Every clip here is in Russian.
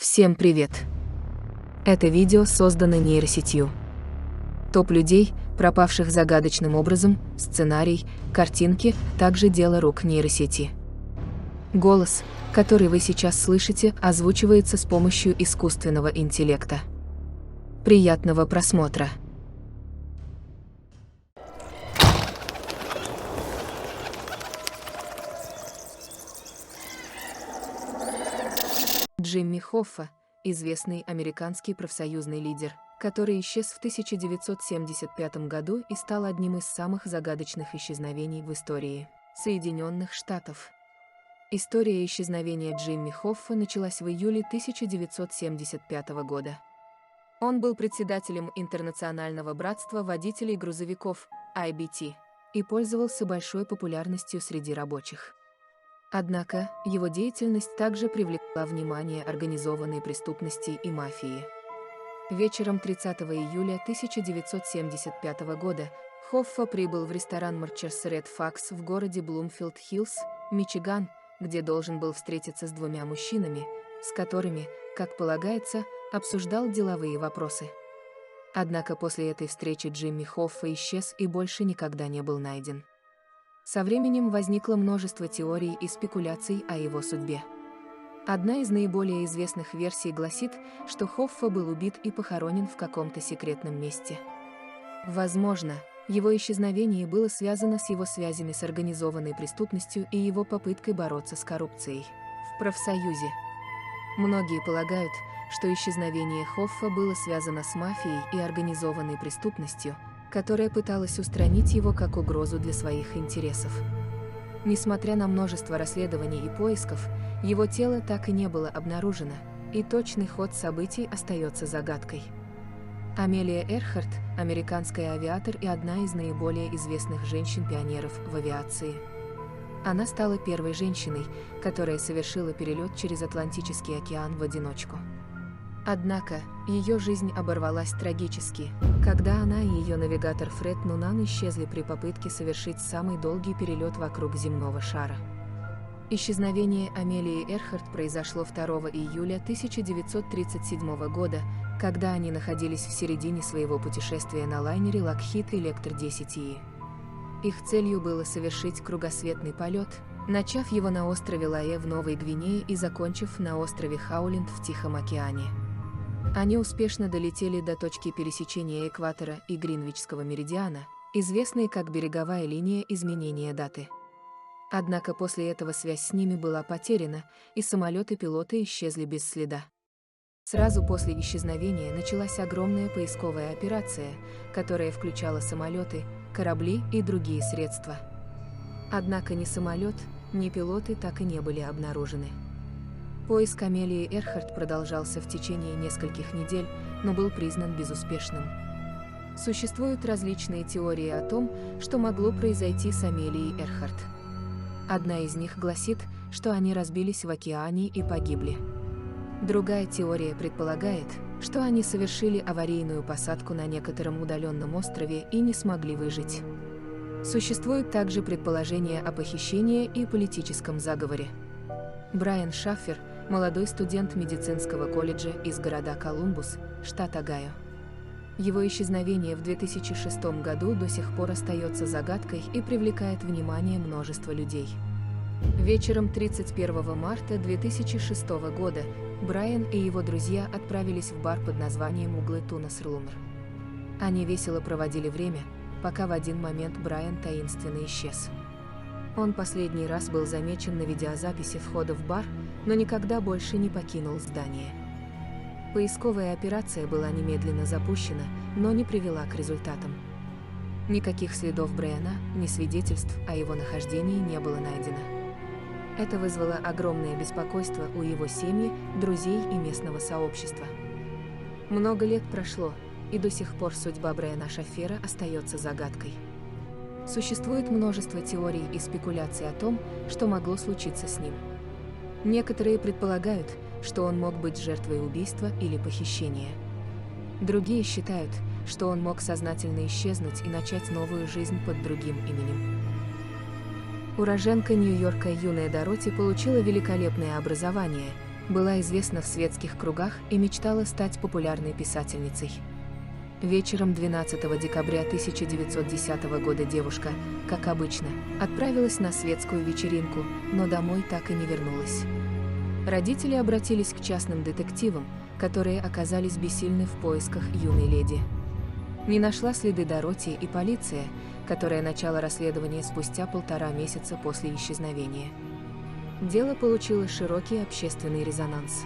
Всем привет! Это видео создано нейросетью. Топ людей, пропавших загадочным образом, сценарий, картинки, также дело рук нейросети. Голос, который вы сейчас слышите, озвучивается с помощью искусственного интеллекта. Приятного просмотра! Джимми Хоффа, известный американский профсоюзный лидер, который исчез в 1975 году и стал одним из самых загадочных исчезновений в истории Соединенных Штатов. История исчезновения Джимми Хоффа началась в июле 1975 года. Он был председателем Интернационального братства водителей грузовиков IBT и пользовался большой популярностью среди рабочих. Однако, его деятельность также привлекла внимание организованной преступности и мафии. Вечером 30 июля 1975 года Хоффа прибыл в ресторан Marchers Red Fox в городе Блумфилд-Хиллз, Мичиган, где должен был встретиться с двумя мужчинами, с которыми, как полагается, обсуждал деловые вопросы. Однако после этой встречи Джимми Хоффа исчез и больше никогда не был найден. Со временем возникло множество теорий и спекуляций о его судьбе. Одна из наиболее известных версий гласит, что Хоффа был убит и похоронен в каком-то секретном месте. Возможно, его исчезновение было связано с его связями с организованной преступностью и его попыткой бороться с коррупцией в профсоюзе. Многие полагают, что исчезновение Хоффа было связано с мафией и организованной преступностью, которая пыталась устранить его как угрозу для своих интересов. Несмотря на множество расследований и поисков, его тело так и не было обнаружено, и точный ход событий остается загадкой. Амелия Эрхарт – американская авиатор и одна из наиболее известных женщин-пионеров в авиации. Она стала первой женщиной, которая совершила перелет через Атлантический океан в одиночку. Однако, ее жизнь оборвалась трагически, когда она и ее навигатор Фред Нунан исчезли при попытке совершить самый долгий перелет вокруг земного шара. Исчезновение Амелии Эрхарт произошло 2 июля 1937 года, когда они находились в середине своего путешествия на лайнере Lockheed Electra 10E. Их целью было совершить кругосветный полет, начав его на острове Лаэ в Новой Гвинее и закончив на острове Хауленд в Тихом океане. Они успешно долетели до точки пересечения экватора и Гринвичского меридиана, известной как береговая линия изменения даты. Однако после этого связь с ними была потеряна, и самолет и пилоты исчезли без следа. Сразу после исчезновения началась огромная поисковая операция, которая включала самолеты, корабли и другие средства. Однако ни самолет, ни пилоты так и не были обнаружены. Поиск Амелии Эрхарт продолжался в течение нескольких недель, но был признан безуспешным. Существуют различные теории о том, что могло произойти с Амелией Эрхарт. Одна из них гласит, что они разбились в океане и погибли. Другая теория предполагает, что они совершили аварийную посадку на некотором удаленном острове и не смогли выжить. Существует также предположение о похищении и политическом заговоре. Брайан Шаффер – молодой студент медицинского колледжа из города Колумбус, штат Огайо. Его исчезновение в 2006 году до сих пор остается загадкой и привлекает внимание множества людей. Вечером 31 марта 2006 года Брайан и его друзья отправились в бар под названием «Углы Тунас-Румер». Они весело проводили время, пока в один момент Брайан таинственно исчез. Он последний раз был замечен на видеозаписи входа в бар, но никогда больше не покинул здание. Поисковая операция была немедленно запущена, но не привела к результатам. Никаких следов Брайана, ни свидетельств о его нахождении не было найдено. Это вызвало огромное беспокойство у его семьи, друзей и местного сообщества. Много лет прошло, и до сих пор судьба Брайана Шаффера остается загадкой. Существует множество теорий и спекуляций о том, что могло случиться с ним. Некоторые предполагают, что он мог быть жертвой убийства или похищения. Другие считают, что он мог сознательно исчезнуть и начать новую жизнь под другим именем. Уроженка Нью-Йорка юная Дороти получила великолепное образование, Была известна в светских кругах и мечтала стать популярной писательницей. Вечером 12 декабря 1910 года девушка, как обычно, отправилась на светскую вечеринку, но домой так и не вернулась. Родители обратились к частным детективам, которые оказались бессильны в поисках юной леди. Не нашла следы Дороти и полиция, которая начала расследование спустя 1,5 месяца после исчезновения. Дело получило широкий общественный резонанс.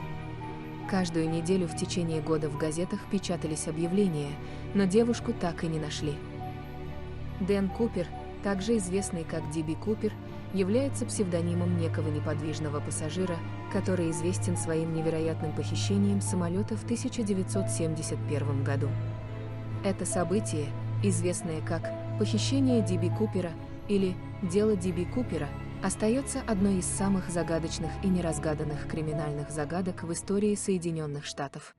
Каждую неделю в течение года в газетах печатались объявления, но девушку так и не нашли. Дэн Купер, также известный как Ди-Би Купер, является псевдонимом некого неподвижного пассажира, который известен своим невероятным похищением самолета в 1971 году. Это событие, известное как «Похищение Ди-Би Купера» или «Дело Ди-Би Купера», остается одной из самых загадочных и неразгаданных криминальных загадок в истории Соединенных Штатов.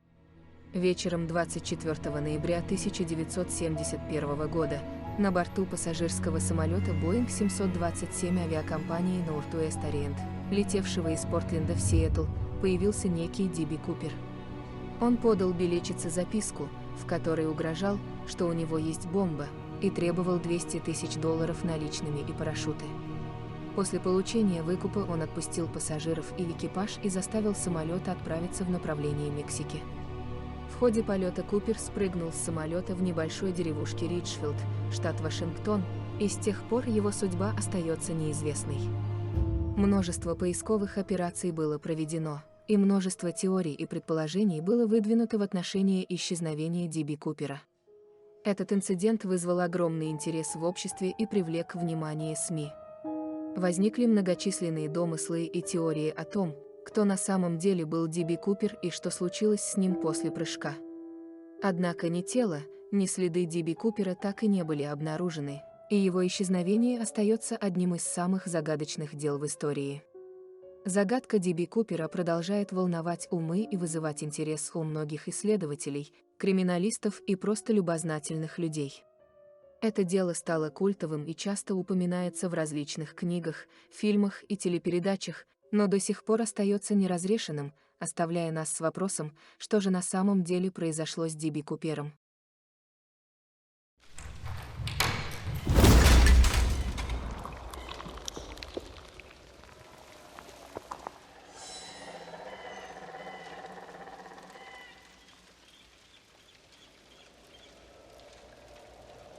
Вечером 24 ноября 1971 года на борту пассажирского самолета Boeing 727 авиакомпании Northwest Orient, летевшего из Портленда в Сиэтл, появился некий Ди-Би Купер. Он подал билетчице записку, в которой угрожал, что у него есть бомба, и требовал $200 000 наличными и парашюты. После получения выкупа он отпустил пассажиров и экипаж и заставил самолет отправиться в направлении Мексики. В ходе полета Купер спрыгнул с самолета в небольшой деревушке Ричфилд, штат Вашингтон, и с тех пор его судьба остается неизвестной. Множество поисковых операций было проведено, и множество теорий и предположений было выдвинуто в отношении исчезновения Ди-Би Купера. Этот инцидент вызвал огромный интерес в обществе и привлек внимание СМИ. Возникли многочисленные домыслы и теории о том, кто на самом деле был Ди-Би Купер и что случилось с ним после прыжка. Однако ни тело, ни следы Ди-Би Купера так и не были обнаружены, и его исчезновение остается одним из самых загадочных дел в истории. Загадка Ди-Би Купера продолжает волновать умы и вызывать интерес у многих исследователей, криминалистов и просто любознательных людей. Это дело стало культовым и часто упоминается в различных книгах, фильмах и телепередачах, но до сих пор остается неразрешенным, оставляя нас с вопросом, что же на самом деле произошло с Ди-Би Купером.